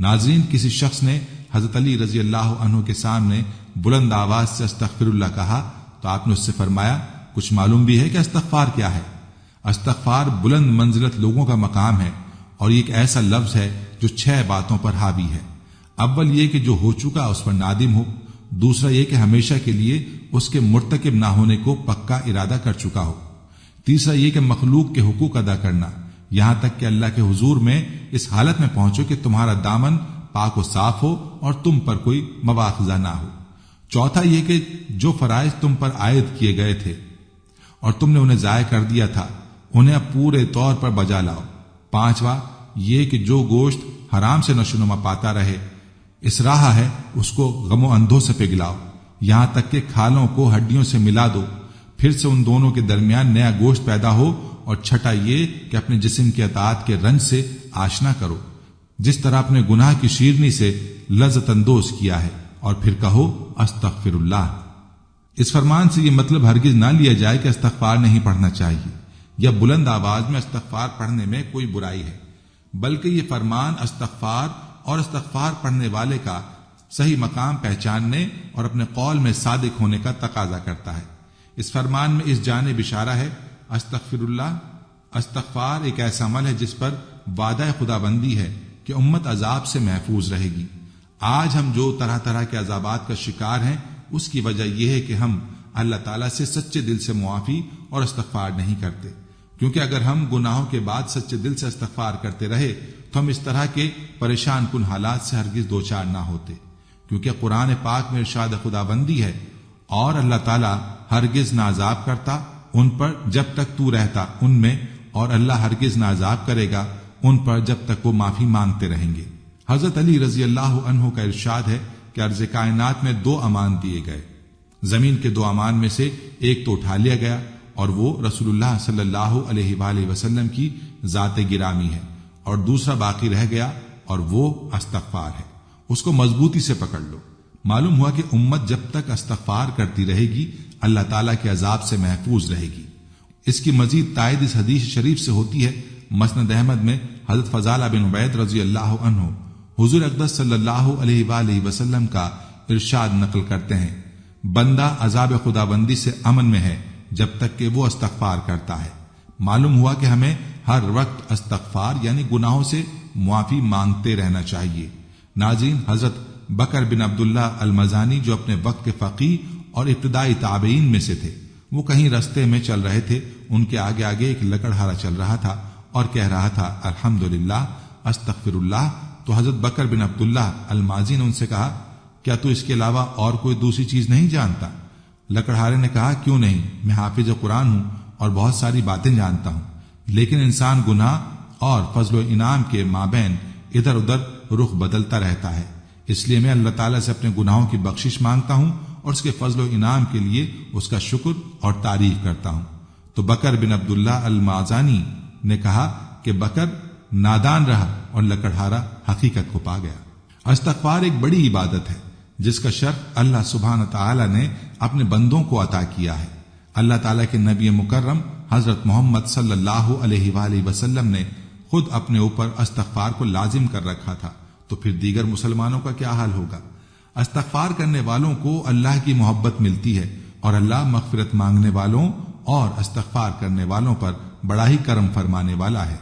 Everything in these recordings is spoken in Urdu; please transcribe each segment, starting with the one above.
ناظرین، کسی شخص نے حضرت علی رضی اللہ عنہ کے سامنے بلند آواز سے استغفر اللہ کہا تو آپ نے اس سے فرمایا، کچھ معلوم بھی ہے کہ استغفار کیا ہے؟ استغفار بلند منزلت لوگوں کا مقام ہے، اور یہ ایک ایسا لفظ ہے جو 6 باتوں پر حاوی ہے۔ اول یہ کہ جو ہو چکا اس پر نادم ہو، دوسرا یہ کہ ہمیشہ کے لیے اس کے مرتکب نہ ہونے کو پکا ارادہ کر چکا ہو، تیسرا یہ کہ مخلوق کے حقوق ادا کرنا، یہاں تک کہ اللہ کے حضور میں اس حالت میں پہنچو کہ تمہارا دامن پاک و صاف ہو اور تم پر کوئی مواخذہ نہ ہو، چوتھا یہ کہ جو فرائض تم پر عائد کیے گئے تھے اور تم نے انہیں ضائع کر دیا تھا انہیں اب پورے طور پر بجا لاؤ، پانچواں یہ کہ جو گوشت حرام سے نشوونما پاتا رہے اس راہ ہے اس کو غم و اندھوں سے پگلاؤ، یہاں تک کہ کھالوں کو ہڈیوں سے ملا دو، پھر سے ان دونوں کے درمیان نیا گوشت پیدا ہو، اور چھٹا یہ کہ اپنے جسم کی اطاعت کے رنج سے آشنا کرو جس طرح اپنے گناہ کی شیرنی سے لذت اندوز کیا ہے، اور پھر کہو استغفر اللہ۔ اس فرمان سے یہ مطلب ہرگز نہ لیا جائے کہ استغفار نہیں پڑھنا چاہیے یا بلند آواز میں استغفار پڑھنے میں کوئی برائی ہے، بلکہ یہ فرمان استغفار اور استغفار پڑھنے والے کا صحیح مقام پہچاننے اور اپنے قول میں صادق ہونے کا تقاضا کرتا ہے۔ اس فرمان میں اس جانب اشارہ ہے استغفر اللہ۔ استغفار ایک ایسا عمل ہے جس پر وعدہ خدا بندی ہے کہ امت عذاب سے محفوظ رہے گی۔ آج ہم جو طرح طرح کے عذابات کا شکار ہیں اس کی وجہ یہ ہے کہ ہم اللہ تعالیٰ سے سچے دل سے معافی اور استغفار نہیں کرتے، کیونکہ اگر ہم گناہوں کے بعد سچے دل سے استغفار کرتے رہے تو ہم اس طرح کے پریشان کن حالات سے ہرگز دوچار نہ ہوتے، کیونکہ قرآن پاک میں ارشاد خدا بندی ہے، اور اللہ تعالیٰ ہرگز نہ عذاب کرتا ان پر جب تک تو رہتا ان میں، اور اللہ ہرگز نہ عذاب کرے گا ان پر جب تک وہ معافی مانگتے رہیں گے۔ حضرت علی رضی اللہ عنہ کا ارشاد ہے کہ عرض کائنات میں 2 امان دیے گئے، زمین کے 2 امان میں سے ایک تو اٹھا لیا گیا اور وہ رسول اللہ صلی اللہ علیہ وآلہ وسلم کی ذات گرامی ہے، اور دوسرا باقی رہ گیا اور وہ استغفار ہے، اس کو مضبوطی سے پکڑ لو۔ معلوم ہوا کہ امت جب تک استغفار کرتی رہے گی اللہ تعالیٰ کے عذاب سے محفوظ رہے گی۔ اس کی مزید تائید اس حدیث شریف سے ہوتی ہے، مسند احمد میں حضرت فضالہ بن عبید رضی اللہ عنہ حضور اقدس صلی اللہ علیہ وآلہ وسلم کا ارشاد نقل کرتے ہیں، بندہ عذاب خدا بندی سے امن میں ہے جب تک کہ وہ استغفار کرتا ہے۔ معلوم ہوا کہ ہمیں ہر وقت استغفار یعنی گناہوں سے معافی مانگتے رہنا چاہیے۔ ناظرین، حضرت بکر بن عبداللہ المزانی جو اپنے وقت کے فقیہ اور ابتدائی تابعین میں سے تھے، وہ کہیں رستے میں چل رہے تھے، ان کے آگے آگے ایک لکڑہارا چل رہا تھا اور کہہ رہا تھا الحمدللہ استغفر اللہ۔ تو حضرت بکر بن عبداللہ المازی نے ان سے کہا، کیا تو اس کے علاوہ اور کوئی دوسری چیز نہیں جانتا؟ لکڑہارے نے کہا، کیوں نہیں، میں حافظ قرآن ہوں اور بہت ساری باتیں جانتا ہوں، لیکن انسان گناہ اور فضل و انعام کے مابین ادھر ادھر رخ بدلتا رہتا ہے، اس لیے میں اللہ تعالیٰ سے اپنے گناہوں کی بخشش مانگتا ہوں اور اس کے فضل و انعام کے لیے اس کا شکر اور تعریف کرتا ہوں۔ تو بکر بن عبداللہ المازانی نے کہا کہ بکر نادان رہا اور لکڑہارا حقیقت کو پا گیا۔ استغفار ایک بڑی عبادت ہے جس کا شرف اللہ سبحانہ تعالی نے اپنے بندوں کو عطا کیا ہے۔ اللہ تعالیٰ کے نبی مکرم حضرت محمد صلی اللہ علیہ وآلہ وسلم نے خود اپنے اوپر استغفار کو لازم کر رکھا تھا، تو پھر دیگر مسلمانوں کا کیا حال ہوگا؟ استغفار کرنے والوں کو اللہ کی محبت ملتی ہے، اور اللہ مغفرت مانگنے والوں اور استغفار کرنے والوں پر بڑا ہی کرم فرمانے والا ہے۔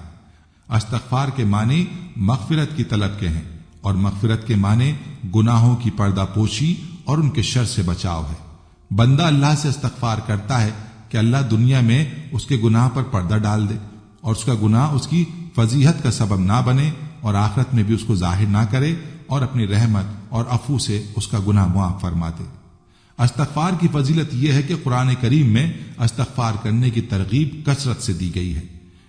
استغفار کے معنی مغفرت کی طلب کے ہیں، اور مغفرت کے معنی گناہوں کی پردہ پوشی اور ان کے شر سے بچاؤ ہے۔ بندہ اللہ سے استغفار کرتا ہے کہ اللہ دنیا میں اس کے گناہ پر پردہ ڈال دے اور اس کا گناہ اس کی فضیحت کا سبب نہ بنے، اور آخرت میں بھی اس کو ظاہر نہ کرے اور اپنی رحمت اور عفو سے اس کا گناہ معاف فرما دے۔ استغفار کی فضیلت یہ ہے کہ قرآن کریم میں استغفار کرنے کی ترغیب کثرت سے دی گئی ہے۔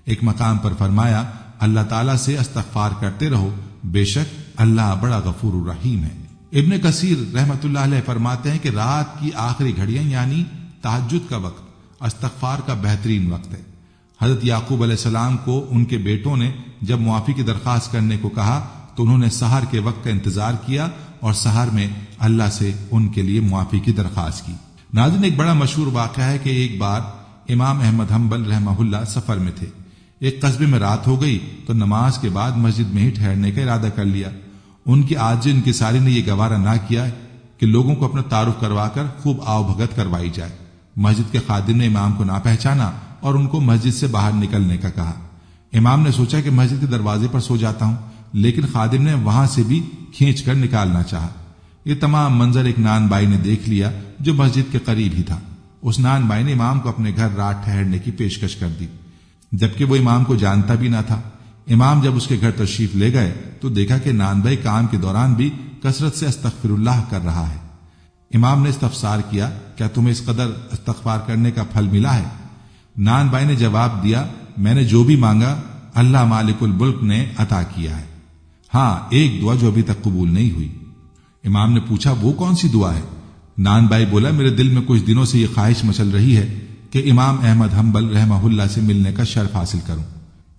ایک مقام پر فرمایا، اللہ تعالیٰ سے استغفار کرتے رہو، بے شک اللہ بڑا غفور الرحیم ہے۔ ابن کثیر رحمۃ اللہ علیہ فرماتے ہیں کہ رات کی آخری گھڑیاں یعنی تہجد کا وقت استغفار کا بہترین وقت ہے۔ حضرت یعقوب علیہ السلام کو ان کے بیٹوں نے جب معافی کی درخواست کرنے کو کہا تو انہوں نے سحر کے وقت کا انتظار کیا اور سحر میں اللہ سے ان کے لیے معافی کی درخواست کی۔ ناظرین، ایک بڑا مشہور واقعہ ہے کہ ایک بار امام احمد حنبل رحمہ اللہ سفر میں تھے۔ ایک قصبے میں رات ہو گئی تو نماز کے بعد مسجد میں ہی ٹھہرنے کا ارادہ کر لیا، ان کی عاجز انکساری نے یہ گوارا نہ کیا کہ لوگوں کو اپنا تعارف کروا کر خوب آؤ بھگت کروائی جائے۔ مسجد کے خادم نے امام کو نہ پہچانا اور ان کو مسجد سے باہر نکلنے کا کہا۔ امام نے سوچا کہ مسجد کے دروازے پر سو جاتا ہوں، لیکن خادم نے وہاں سے بھی کھینچ کر نکالنا چاہا۔ یہ تمام منظر ایک نان بائی نے دیکھ لیا جو مسجد کے قریب ہی تھا۔ اس نان بائی نے امام کو اپنے گھر رات ٹھہرنے کی پیشکش کر دی، جبکہ وہ امام کو جانتا بھی نہ تھا۔ امام جب اس کے گھر تشریف لے گئے تو دیکھا کہ نان بھائی کام کے دوران بھی کثرت سے استغفر اللہ کر رہا ہے۔ امام نے استفسار کیا، کیا تمہیں اس قدر استغفار کرنے کا پھل ملا ہے؟ نان بھائی نے جواب دیا، میں نے جو بھی مانگا اللہ مالک الملک نے عطا کیا ہے، ہاں ایک دعا جو ابھی تک قبول نہیں ہوئی۔ امام نے پوچھا وہ کون سی دعا ہے؟ نان بھائی بولا، میرے دل میں کچھ دنوں سے یہ خواہش مچل رہی ہے کہ امام احمد حنبل رحمہ اللہ سے ملنے کا شرف حاصل کروں۔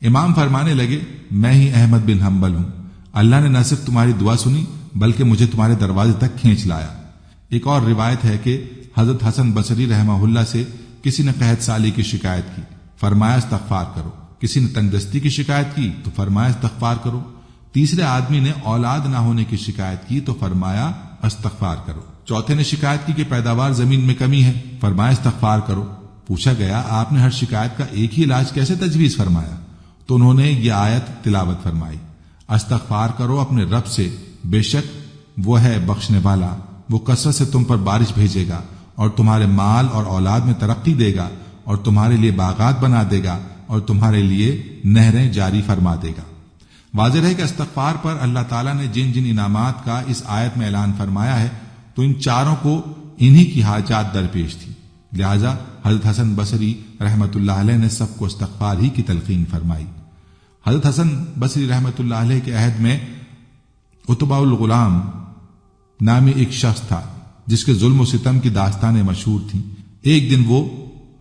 امام فرمانے لگے، میں ہی احمد بن حنبل ہوں، اللہ نے نہ صرف تمہاری دعا سنی بلکہ مجھے تمہارے دروازے تک کھینچ لایا۔ ایک اور روایت ہے کہ حضرت حسن بصری رحمہ اللہ سے کسی نے قحط سالی کی شکایت کی، فرمایا استغفار کرو۔ کسی نے تنگ دستی کی شکایت کی تو فرمایا استغفار کرو۔ تیسرے آدمی نے اولاد نہ ہونے کی شکایت کی تو فرمایا استغفار کرو۔ چوتھے نے شکایت کی کہ پیداوار زمین میں کمی ہے، فرمایا استغفار کرو۔ پوچھا گیا، آپ نے ہر شکایت کا ایک ہی علاج کیسے تجویز فرمایا؟ تو انہوں نے یہ آیت تلاوت فرمائی، استغفار کرو اپنے رب سے، بے شک وہ ہے بخشنے والا، وہ کثرت سے تم پر بارش بھیجے گا اور تمہارے مال اور اولاد میں ترقی دے گا اور تمہارے لیے باغات بنا دے گا اور تمہارے لیے نہریں جاری فرما دے گا۔ واضح ہے کہ استغفار پر اللہ تعالیٰ نے جن جن انعامات کا اس آیت میں اعلان فرمایا ہے تو ان چاروں کو انہی کی حاجات درپیش تھی، لہذا حضرت حسن بصری رحمۃ اللہ علیہ نے سب کو استغفار ہی کی تلقین فرمائی۔ حضرت حسن بصری رحمۃ اللہ علیہ کے عہد میں عتبہ الغلام نامی ایک شخص تھا جس کے ظلم و ستم کی داستانیں مشہور تھیں۔ ایک دن وہ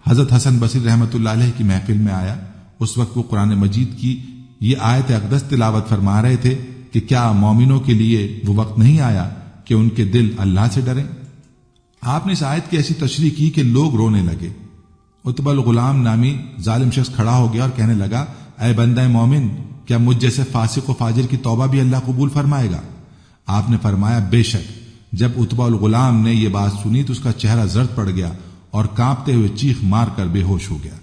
حضرت حسن بصری رحمۃ اللہ علیہ کی محفل میں آیا۔ اس وقت وہ قرآن مجید کی یہ آیت اقدس تلاوت فرما رہے تھے کہ کیا مومنوں کے لیے وہ وقت نہیں آیا کہ ان کے دل اللہ سے ڈریں؟ آپ نے اس آیت کی ایسی تشریح کی کہ لوگ رونے لگے۔ عتبہ الغلام نامی ظالم شخص کھڑا ہو گیا اور کہنے لگا، اے بندہ مومن، کیا مجھ جیسے فاسق و فاجر کی توبہ بھی اللہ قبول فرمائے گا؟ آپ نے فرمایا، بے شک۔ جب عتبہ الغلام نے یہ بات سنی تو اس کا چہرہ زرد پڑ گیا اور کانپتے ہوئے چیخ مار کر بے ہوش ہو گیا۔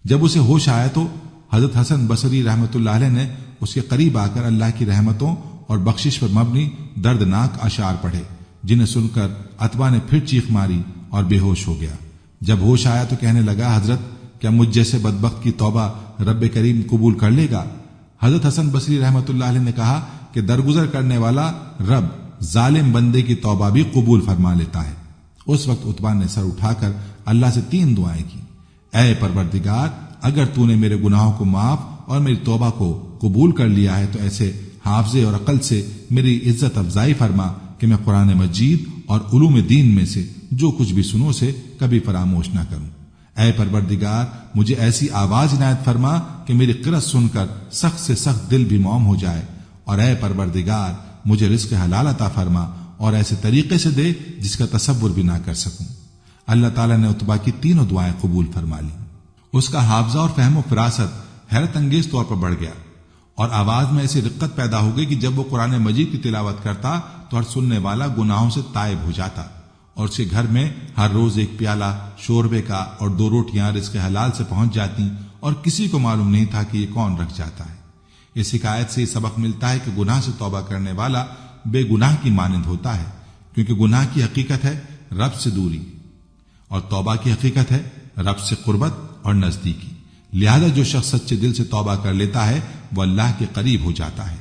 جب اسے ہوش آیا تو حضرت حسن بصری رحمۃ اللہ علیہ نے اس کے قریب آ کر اللہ کی رحمتوں اور بخشش پر مبنی دردناک اشعار پڑھے، جنہیں سن کر عتبہ نے پھر چیخ ماری اور بے ہوش ہو گیا۔ جب ہوش آیا تو کہنے لگا، حضرت کیا مجھ جیسے بدبخت کی توبہ رب کریم قبول کر لے گا؟ حضرت حسن بصری رحمۃ اللہ علیہ نے کہا کہ درگزر کرنے والا رب ظالم بندے کی توبہ بھی قبول فرما لیتا ہے۔ اس وقت عتبہ نے سر اٹھا کر اللہ سے 3 دعائیں کی، اے پروردگار، اگر تو نے میرے گناہوں کو معاف اور میری توبہ کو قبول کر لیا ہے تو ایسے حافظے اور عقل سے میری عزت افزائی فرما کہ میں قرآن مجید اور علوم دین میں سے جو کچھ بھی سنوں سے کبھی فراموش نہ کروں۔ اے پروردگار، مجھے ایسی آواز عنایت فرما کہ میری قرأت سن کر سخت سے سخت دل بھی موم ہو جائے، اور اے پروردگار، مجھے رزق حلال عطا فرما اور ایسے طریقے سے دے جس کا تصور بھی نہ کر سکوں۔ اللہ تعالیٰ نے عتبہ کی 3 دعائیں قبول فرما لی۔ اس کا حافظہ اور فہم و فراست حیرت انگیز طور پر بڑھ گیا اور آواز میں ایسی رقت پیدا ہو گئی کہ جب وہ قرآن مجید کی تلاوت کرتا تو ہر سننے والا گناہوں سے تائب ہو جاتا، اور اس کے گھر میں ہر روز 1 پیالہ شوربے کا اور 2 روٹیاں رزق حلال سے پہنچ جاتی اور کسی کو معلوم نہیں تھا کہ یہ کون رکھ جاتا ہے۔ اس حکایت سے یہ سبق ملتا ہے کہ گناہ سے توبہ کرنے والا بے گناہ کی مانند ہوتا ہے، کیونکہ گناہ کی حقیقت ہے رب سے دوری اور توبہ کی حقیقت ہے رب سے قربت اور نزدیکی۔ لہذا جو شخص سچے دل سے توبہ کر لیتا ہے وہ اللہ کے قریب ہو جاتا ہے۔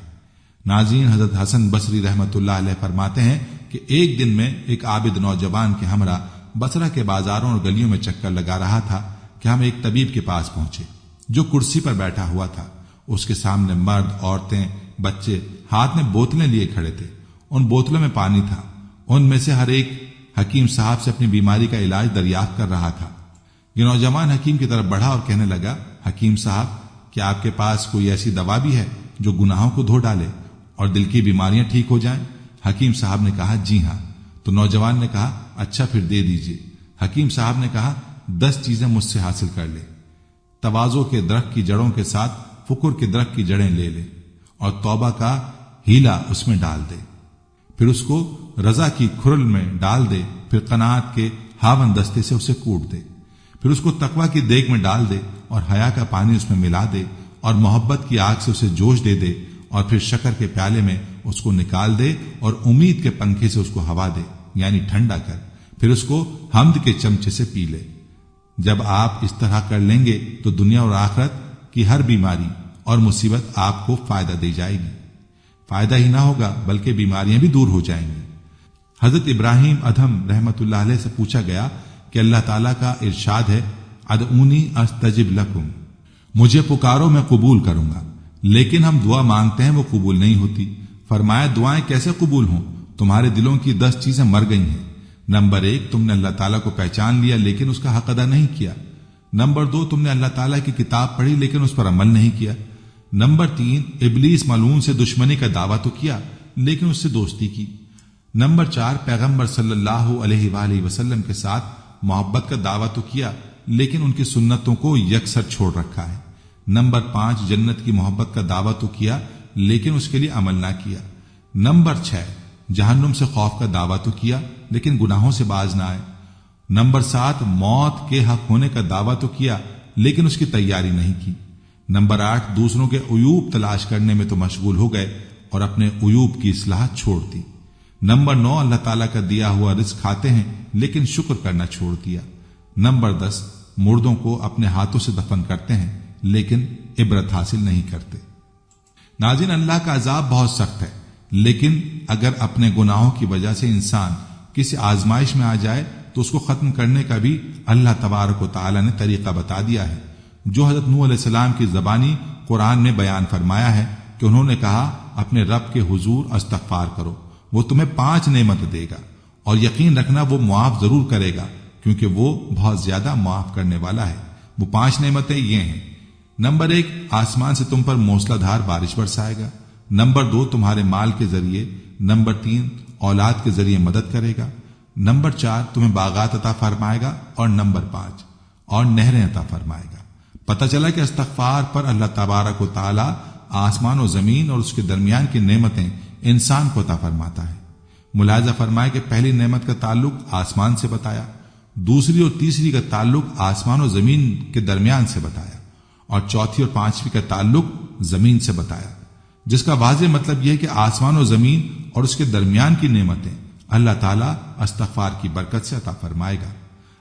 ناظرین، حضرت حسن بصری رحمۃ اللہ علیہ فرماتے ہیں کہ ایک دن میں ایک عابد نوجوان کے ہمراہ بصرہ کے بازاروں اور گلیوں میں چکر لگا رہا تھا کہ ہم ایک طبیب کے پاس پہنچے جو کرسی پر بیٹھا ہوا تھا۔ اس کے سامنے مرد، عورتیں، بچے ہاتھ میں بوتلیں لیے کھڑے تھے۔ ان بوتلوں میں پانی تھا۔ ان میں سے ہر ایک حکیم صاحب سے اپنی بیماری کا علاج دریافت کر رہا تھا۔ یہ نوجوان حکیم کی طرف بڑھا اور کہنے لگا، حکیم صاحب، کیا آپ کے پاس کوئی ایسی دوا بھی ہے جو گناہوں کو دھو ڈالے اور دل کی بیماریاں ٹھیک ہو جائیں؟ حکیم صاحب نے کہا، جی ہاں۔ تو نوجوان نے کہا، اچھا پھر دے دیجئے۔ حکیم صاحب نے کہا، 10 چیزیں مجھ سے حاصل کر لے۔ تواضع کے درخت کی جڑوں کے ساتھ فکر کے درخت کی جڑیں لے لے، اور توبہ کا ہیلا اس میں ڈال دے، پھر اس کو رضا کی کھرل میں ڈال دے، پھر قناعت کے ہاون دستے سے اسے کوٹ دے، پھر اس کو تقوی کی دیگ میں ڈال دے اور حیا کا پانی اس میں ملا دے اور محبت کی آگ سے اسے جوش دے دے، اور پھر شکر کے پیالے میں اس کو نکال دے اور امید کے پنکھے سے اس کو ہوا دے، یعنی ٹھنڈا کر، پھر اس کو حمد کے چمچے سے پی لے۔ جب آپ اس طرح کر لیں گے تو دنیا اور آخرت کی ہر بیماری اور مصیبت آپ کو فائدہ دے جائے گی۔ فائدہ ہی نہ ہوگا بلکہ بیماریاں بھی دور ہو جائیں گی۔ حضرت ابراہیم ادھم رحمت اللہ علیہ سے پوچھا گیا کہ اللہ تعالیٰ کا ارشاد ہے ادعونی استجب لکم، مجھے پکارو میں قبول کروں گا، لیکن ہم دعا مانگتے ہیں وہ قبول نہیں ہوتی۔ فرمایا دعائیں کیسے قبول ہوں؟ تمہارے دلوں کی 10 چیزیں مر گئی ہیں۔ نمبر 1، تم نے اللہ تعالیٰ کو پہچان لیا لیکن اس کا حق ادا نہیں کیا۔ نمبر 2، تم نے اللہ تعالیٰ کی کتاب پڑھی لیکن اس پر عمل نہیں کیا۔ نمبر 3، ابلیس ملعون سے دشمنی کا دعویٰ تو کیا لیکن اس سے دوستی کی۔ نمبر 4، پیغمبر صلی اللہ علیہ وآلہ وسلم کے ساتھ محبت کا دعویٰ تو کیا لیکن ان کی سنتوں کو یکسر چھوڑ رکھا ہے۔ نمبر 5، جنت کی محبت کا دعویٰ تو کیا لیکن اس کے لیے عمل نہ کیا۔ نمبر 6، جہنم سے خوف کا دعویٰ تو کیا لیکن گناہوں سے باز نہ آئے۔ نمبر 7، موت کے حق ہونے کا دعویٰ تو کیا لیکن اس کی تیاری نہیں کی۔ نمبر 8، دوسروں کے عیوب تلاش کرنے میں تو مشغول ہو گئے اور اپنے عیوب کی اصلاح چھوڑ دی۔ نمبر 9، اللہ تعالیٰ کا دیا ہوا رزق کھاتے ہیں لیکن شکر کرنا چھوڑ دیا۔ نمبر 10، مردوں کو اپنے ہاتھوں سے دفن کرتے ہیں لیکن عبرت حاصل نہیں کرتے۔ ناظرین، اللہ کا عذاب بہت سخت ہے، لیکن اگر اپنے گناہوں کی وجہ سے انسان کسی آزمائش میں آ جائے تو اس کو ختم کرنے کا بھی اللہ تبارک و تعالی نے طریقہ بتا دیا ہے، جو حضرت نوح علیہ السلام کی زبانی قرآن میں بیان فرمایا ہے کہ انہوں نے کہا اپنے رب کے حضور استغفار کرو، وہ تمہیں 5 نعمت دے گا، اور یقین رکھنا وہ معاف ضرور کرے گا کیونکہ وہ بہت زیادہ معاف کرنے والا ہے۔ وہ 5 نعمتیں یہ ہیں۔ نمبر 1، آسمان سے تم پر موسلا دھار بارش برسائے گا۔ نمبر 2، تمہارے مال کے ذریعے۔ نمبر 3، اولاد کے ذریعے مدد کرے گا۔ نمبر 4، تمہیں باغات عطا فرمائے گا، اور نمبر 5، اور نہریں عطا فرمائے گا۔ پتہ چلا کہ استغفار پر اللہ تبارک و تعالی آسمان و زمین اور اس کے درمیان کی نعمتیں انسان کو عطا فرماتا ہے۔ ملاحظہ فرمائے کہ پہلی نعمت کا تعلق آسمان سے بتایا، دوسری اور تیسری کا تعلق آسمان و زمین کے درمیان سے بتایا، اور چوتھی اور پانچویں کا تعلق زمین سے بتایا، جس کا واضح مطلب یہ ہے کہ آسمان و زمین اور اس کے درمیان کی نعمتیں اللہ تعالیٰ استغفار کی برکت سے عطا فرمائے گا۔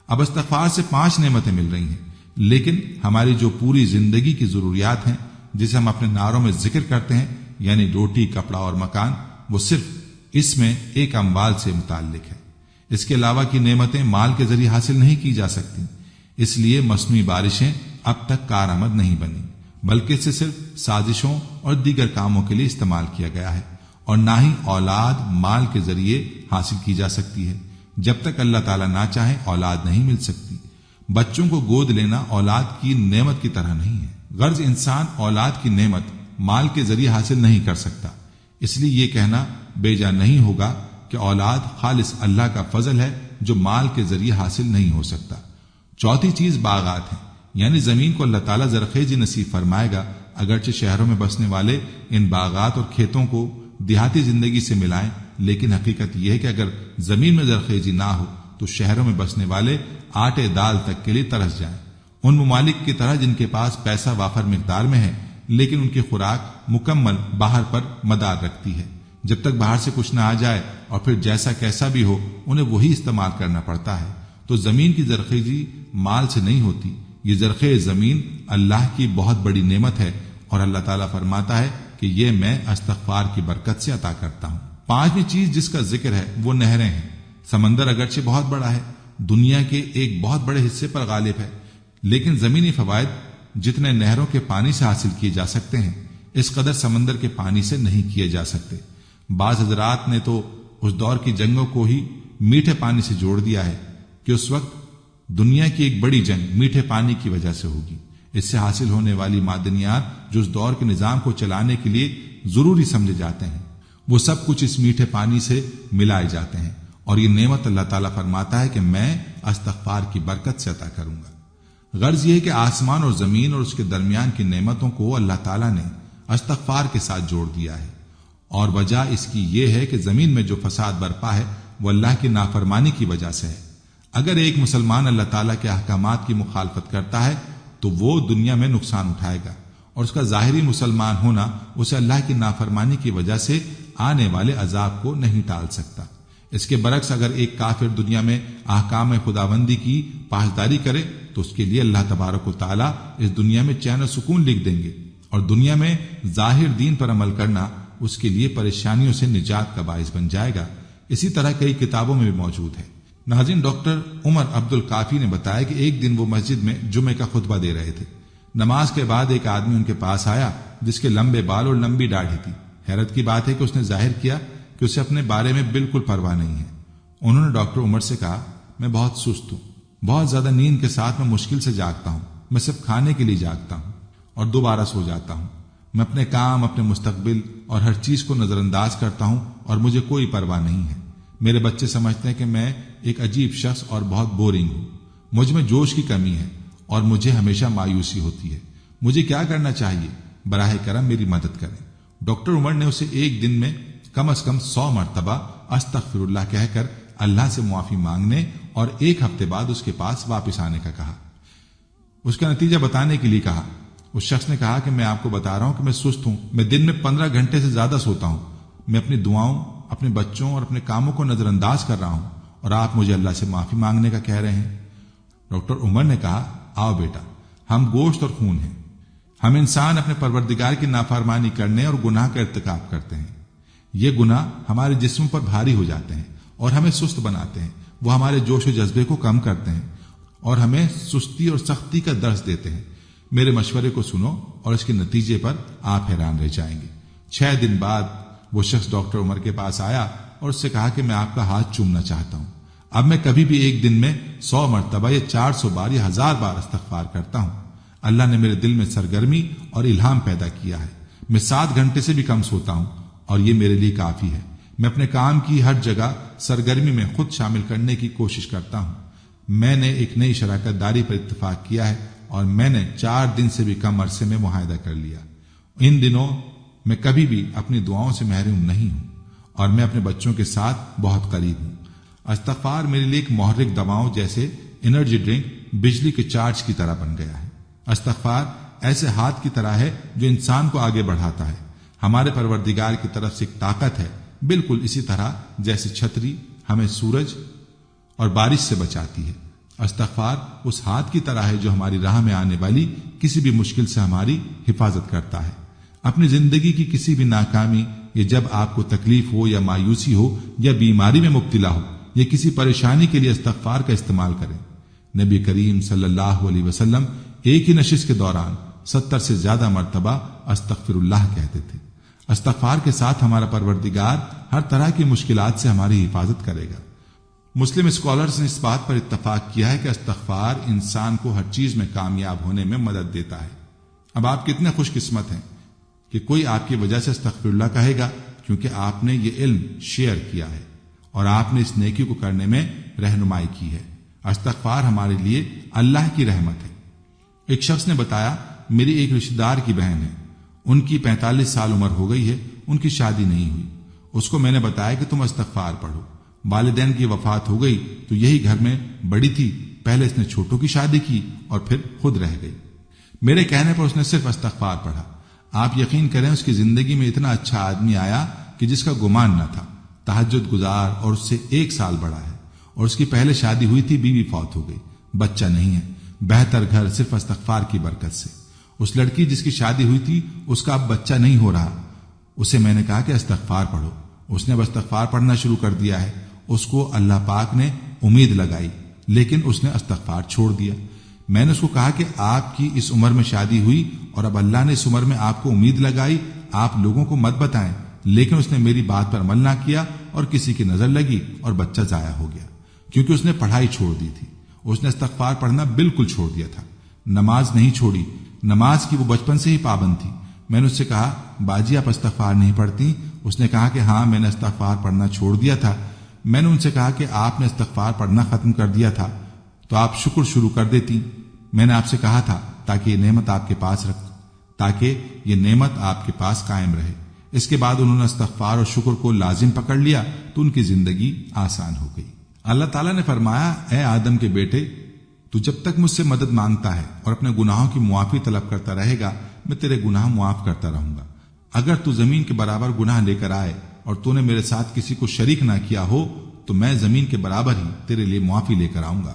اب استغفار سے 5 نعمتیں مل رہی ہیں، لیکن ہماری جو پوری زندگی کی ضروریات ہیں جسے ہم اپنے نعروں میں ذکر کرتے ہیں، یعنی روٹی، کپڑا اور مکان، وہ صرف اس میں ایک اموال سے متعلق ہے۔ اس کے علاوہ کی نعمتیں مال کے ذریعے حاصل نہیں کی جا سکتی، اس لیے مصنوعی بارشیں اب تک کارآمد نہیں بنی، بلکہ اسے صرف سازشوں اور دیگر کاموں کے لیے استعمال کیا گیا ہے، اور نہ ہی اولاد مال کے ذریعے حاصل کی جا سکتی ہے۔ جب تک اللہ تعالیٰ نہ چاہے اولاد نہیں مل سکتی۔ بچوں کو گود لینا اولاد کی نعمت کی طرح نہیں ہے۔ غرض انسان اولاد کی نعمت مال کے ذریعے حاصل نہیں کر سکتا، اس لیے یہ کہنا بے جا نہیں ہوگا کہ اولاد خالص اللہ کا فضل ہے جو مال کے ذریعے حاصل نہیں ہو سکتا۔ چوتھی چیز باغات ہیں، یعنی زمین کو اللہ تعالیٰ زرخیزی نصیب فرمائے گا۔ اگرچہ شہروں میں بسنے والے ان باغات اور کھیتوں کو دیہاتی زندگی سے ملائیں، لیکن حقیقت یہ ہے کہ اگر زمین میں زرخیزی نہ ہو تو شہروں میں بسنے والے آٹے دال تک کے لیے ترس جائیں۔ ان ممالک کی طرح جن کے پاس پیسہ وافر مقدار میں ہے، لیکن ان کی خوراک مکمل باہر پر مدار رکھتی ہے۔ جب تک باہر سے کچھ نہ آ جائے اور پھر جیسا کیسا بھی ہو انہیں وہی استعمال کرنا پڑتا ہے۔ تو زمین کی زرخیزی مال سے نہیں ہوتی، یہ زرخیز زمین اللہ کی بہت بڑی نعمت ہے، اور اللہ تعالیٰ فرماتا ہے کہ یہ میں استغفار کی برکت سے عطا کرتا ہوں۔ 5ویں چیز جس کا ذکر ہے وہ نہریں ہیں۔ سمندر اگرچہ بہت بڑا ہے، دنیا کے ایک بہت بڑے حصے پر غالب ہے، لیکن زمینی فوائد جتنے نہروں کے پانی سے حاصل کیے جا سکتے ہیں اس قدر سمندر کے پانی سے نہیں کیے جا سکتے۔ بعض حضرات نے تو اس دور کی جنگوں کو ہی میٹھے پانی سے جوڑ دیا ہے کہ اس وقت دنیا کی ایک بڑی جنگ میٹھے پانی کی وجہ سے ہوگی۔ اس سے حاصل ہونے والی معدنیات جو اس دور کے نظام کو چلانے کے لیے ضروری سمجھے جاتے ہیں، وہ سب کچھ اس میٹھے پانی سے ملائے جاتے ہیں، اور یہ نعمت اللہ تعالیٰ فرماتا ہے کہ میں استغفار کی برکت سے عطا کروں گا۔ غرض یہ ہے کہ آسمان اور زمین اور اس کے درمیان کی نعمتوں کو اللہ تعالیٰ نے استغفار کے ساتھ جوڑ دیا ہے، اور وجہ اس کی یہ ہے کہ زمین میں جو فساد برپا ہے وہ اللہ کی نافرمانی کی وجہ سے ہے۔ اگر ایک مسلمان اللہ تعالیٰ کے احکامات کی مخالفت کرتا ہے تو وہ دنیا میں نقصان اٹھائے گا، اور اس کا ظاہری مسلمان ہونا اسے اللہ کی نافرمانی کی وجہ سے آنے والے عذاب کو نہیں ٹال سکتا۔ اس کے برعکس اگر ایک کافر دنیا میں احکام خداوندی کی پاسداری کرے تو اس کے لیے اللہ تبارک و تعالیٰ اس دنیا میں چین و سکون لکھ دیں گے، اور دنیا میں ظاہر دین پر عمل کرنا اس کے لیے پریشانیوں سے نجات کا باعث بن جائے گا۔ اسی طرح کئی کتابوں میں بھی موجود ہے۔ ناظرین، ڈاکٹر عمر عبد الکافی نے بتایا کہ ایک دن وہ مسجد میں جمعے کا خطبہ دے رہے تھے۔ نماز کے بعد ایک آدمی ان کے پاس آیا جس کے لمبے بال اور لمبی داڑھی تھی۔ حیرت کی بات ہے کہ اس نے ظاہر کیا کہ اسے اپنے بارے میں بالکل پرواہ نہیں ہے۔ انہوں نے ڈاکٹر عمر سے کہا، میں بہت سست ہوں، بہت زیادہ نیند کے ساتھ میں مشکل سے جاگتا ہوں، میں صرف کھانے کے لیے جاگتا ہوں اور دوبارہ سو جاتا ہوں، میں اپنے کام، اپنے مستقبل اور ہر چیز کو نظر انداز کرتا ہوں اور مجھے کوئی پرواہ نہیں ہے۔ میرے بچے سمجھتے ہیں کہ میں ایک عجیب شخص اور بہت بورنگ ہوں، مجھ میں جوش کی کمی ہے اور مجھے ہمیشہ مایوسی ہوتی ہے۔ مجھے کیا کرنا چاہیے؟ براہ کرم میری مدد کریں۔ ڈاکٹر عمر نے اسے ایک دن میں کم از کم 100 مرتبہ استغفر اللہ کہہ کر اللہ سے معافی مانگنے اور ایک ہفتے بعد اس کے پاس واپس آنے کا کہا۔ اس کا نتیجہ بتانے کے لیے کہا۔ اس شخص نے کہا کہ میں آپ کو بتا رہا ہوں کہ میں سست ہوں، میں دن میں 15 گھنٹے سے زیادہ سوتا ہوں، میں اپنی دعاؤں، اپنے بچوں اور اپنے کاموں کو نظر انداز کر رہا ہوں، اور آپ مجھے اللہ سے معافی مانگنے کا کہہ رہے ہیں۔ ڈاکٹر عمر نے کہا، آؤ بیٹا، ہم گوشت اور خون ہیں، ہم انسان اپنے پروردگار کی نافرمانی کرنے اور گناہ کا ارتکاب کرتے ہیں۔ یہ گناہ ہمارے جسم پر بھاری ہو جاتے ہیں اور ہمیں سست بناتے ہیں، وہ ہمارے جوش و جذبے کو کم کرتے ہیں اور ہمیں سستی اور سختی کا درس دیتے ہیں۔ میرے مشورے کو سنو اور اس کے نتیجے پر آپ حیران رہ جائیں گے۔ 6 دن بعد وہ شخص ڈاکٹر عمر کے پاس آیا اور اس سے کہا کہ میں آپ کا ہاتھ چومنا چاہتا ہوں۔ اب میں کبھی بھی ایک دن میں 100 مرتبہ یا 400 بار یا 1000 بار استغفار کرتا ہوں۔ اللہ نے میرے دل میں سرگرمی اور الہام پیدا کیا ہے۔ میں 7 گھنٹے سے بھی کم سوتا ہوں اور یہ میرے لیے کافی ہے۔ میں اپنے کام کی ہر جگہ سرگرمی میں خود شامل کرنے کی کوشش کرتا ہوں۔ میں نے ایک نئی شراکت داری پر اتفاق کیا ہے اور میں نے 4 دن سے بھی کم عرصے میں معاہدہ کر لیا۔ ان دنوں میں کبھی بھی اپنی دعاؤں سے محروم نہیں ہوں اور میں اپنے بچوں کے ساتھ بہت قریب ہوں۔ استغفار میرے لیے ایک محرک دواؤں جیسے انرجی ڈرنک بجلی کے چارج کی طرح بن گیا ہے۔ استغفار ایسے ہاتھ کی طرح ہے جو انسان کو آگے بڑھاتا ہے۔ ہمارے پروردگار کی طرف سے ایک طاقت ہے، بالکل اسی طرح جیسے چھتری ہمیں سورج اور بارش سے بچاتی ہے۔ استغفار اس ہاتھ کی طرح ہے جو ہماری راہ میں آنے والی کسی بھی مشکل سے ہماری حفاظت کرتا ہے۔ اپنی زندگی کی کسی بھی ناکامی یا جب آپ کو تکلیف ہو یا مایوسی ہو یا بیماری میں مبتلا ہو یا کسی پریشانی کے لیے استغفار کا استعمال کریں۔ نبی کریم صلی اللہ علیہ وسلم ایک ہی نشست کے دوران 70 سے زیادہ مرتبہ استغفر اللہ کہتے تھے۔ استغفار کے ساتھ ہمارا پروردگار ہر طرح کی مشکلات سے ہماری حفاظت کرے گا۔ مسلم اسکالرز نے اس بات پر اتفاق کیا ہے کہ استغفار انسان کو ہر چیز میں کامیاب ہونے میں مدد دیتا ہے۔ اب آپ کتنے خوش قسمت ہیں کہ کوئی آپ کی وجہ سے استغفر اللہ کہے گا، کیونکہ آپ نے یہ علم شیئر کیا ہے اور آپ نے اس نیکی کو کرنے میں رہنمائی کی ہے۔ استغفار ہمارے لیے اللہ کی رحمت ہے۔ ایک شخص نے بتایا، میری ایک رشتہ دار کی بہن ہے، ان کی 45 سال عمر ہو گئی ہے، ان کی شادی نہیں ہوئی۔ اس کو میں نے بتایا کہ تم استغفار پڑھو۔ والدین کی وفات ہو گئی تو یہی گھر میں بڑی تھی، پہلے اس نے چھوٹوں کی شادی کی اور پھر خود رہ گئی۔ میرے کہنے پر اس نے صرف استغفار پڑھا۔ آپ یقین کریں اس کی زندگی میں اتنا اچھا آدمی آیا کہ جس کا گمان نہ تھا، تہجد گزار اور اس سے 1 سال بڑا ہے، اور اس کی پہلے شادی ہوئی تھی، بیوی فوت ہو گئی، بچہ نہیں ہے۔ بہتر گھر صرف استغفار کی برکت سے۔ اس لڑکی جس کی شادی ہوئی تھی اس کا اب بچہ نہیں ہو رہا، اسے میں نے کہا کہ استغفار پڑھو، اس نے اب استغفار پڑھنا شروع کر دیا ہے۔ اس کو اللہ پاک نے امید لگائی لیکن اس نے استغفار چھوڑ دیا۔ میں نے اس کو کہا کہ آپ کی اس عمر میں شادی ہوئی اور اب اللہ نے اس عمر میں آپ کو امید لگائی، آپ لوگوں کو مت بتائیں، لیکن اس نے میری بات پر عمل نہ کیا اور کسی کی نظر لگی اور بچہ ضائع ہو گیا، کیونکہ اس نے پڑھائی چھوڑ دی تھی۔ اس نے استغفار پڑھنا بالکل چھوڑ دیا تھا۔ نماز نہیں چھوڑی، نماز کی وہ بچپن سے ہی پابند تھی۔ میں نے اس سے کہا، باجی آپ استغفار نہیں پڑھتی؟ اس نے کہا کہ ہاں میں نے استغفار پڑھنا چھوڑ دیا تھا۔ میں نے ان سے کہا کہ آپ نے استغفار پڑھنا ختم کر دیا تھا تو آپ شکر شروع کر دیتی۔ میں نے آپ سے کہا تھا تاکہ یہ نعمت آپ کے پاس قائم رہے۔ اس کے بعد انہوں نے استغفار اور شکر کو لازم پکڑ لیا تو ان کی زندگی آسان ہو گئی۔ اللہ تعالیٰ نے فرمایا، اے آدم کے بیٹے، تو جب تک مجھ سے مدد مانگتا ہے اور اپنے گناہوں کی معافی طلب کرتا رہے گا، میں تیرے گناہ معاف کرتا رہوں گا۔ اگر تو زمین کے برابر گناہ لے کر آئے اور تو نے میرے ساتھ کسی کو شریک نہ کیا ہو تو میں زمین کے برابر ہی تیرے لیے معافی لے کر آؤں گا۔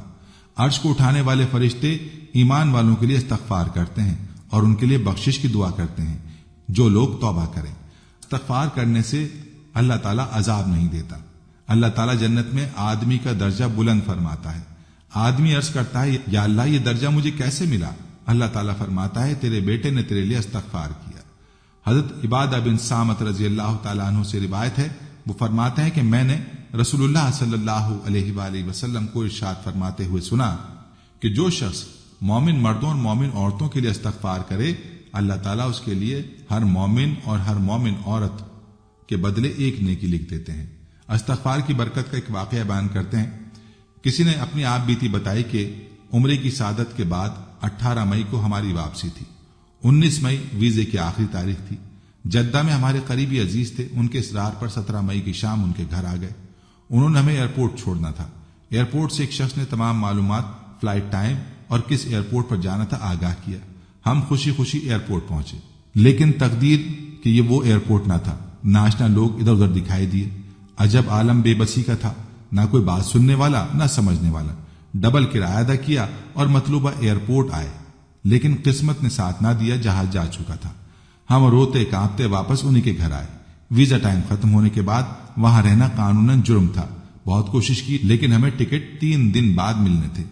عرش کو اٹھانے والے فرشتے ایمان والوں کے لیے استغفار کرتے ہیں اور ان کے لیے بخشش کی دعا کرتے ہیں جو لوگ توبہ کریں۔ استغفار کرنے سے اللہ تعالیٰ عذاب نہیں دیتا۔ اللہ تعالیٰ جنت میں آدمی کا درجہ بلند فرماتا ہے۔ آدمی عرض کرتا ہے، یا اللہ یہ درجہ مجھے کیسے ملا؟ اللہ تعالیٰ فرماتا ہے، تیرے بیٹے نے تیرے لیے استغفار کیا۔ حضرت عبادہ بن صامت رضی اللہ تعالیٰ عنہ سے روایت ہے، وہ فرماتے ہیں کہ میں نے رسول اللہ صلی اللہ علیہ وآلہ وسلم کو ارشاد فرماتے ہوئے سنا کہ جو شخص مومن مردوں اور مومن عورتوں کے لیے استغفار کرے، اللہ تعالیٰ اس کے لیے ہر مومن اور ہر مومن عورت کے بدلے ایک نیکی لکھ دیتے ہیں۔ استغفار کی برکت کا ایک واقعہ بیان کرتے ہیں۔ کسی نے اپنی آپ بیتی بتائی کہ عمرے کی سعادت کے بعد 18 مئی کو ہماری واپسی تھی۔ 19 مئی ویزے کی آخری تاریخ تھی۔ جدہ میں ہمارے قریبی عزیز تھے، ان کے اصرار پر 17 مئی کی شام ان کے گھر آ گئے۔ انہوں نے ہمیں ایئرپورٹ چھوڑنا تھا۔ ایئرپورٹ سے ایک شخص نے تمام معلومات، فلائٹ ٹائم اور کس ایئرپورٹ پر جانا تھا آگاہ کیا۔ ہم خوشی خوشی ایئرپورٹ پہنچے، لیکن تقدیر کہ یہ وہ ایئرپورٹ نہ تھا۔ ناشنا لوگ ادھر ادھر دکھائی دیے۔ عجب عالم بے بسی کا تھا، نہ کوئی بات سننے والا نہ سمجھنے والا۔ ڈبل کرایہ ادا کیا اور مطلوبہ ایئرپورٹ آئے، لیکن قسمت نے ساتھ نہ دیا، جہاز جا چکا تھا۔ ہم روتے کانپتے واپس انہی کے گھر آئے۔ ویزا ٹائم ختم ہونے کے بعد وہاں رہنا قانوناً جرم تھا۔ بہت کوشش کی لیکن ہمیں ٹکٹ 3 دن بعد ملنے تھے۔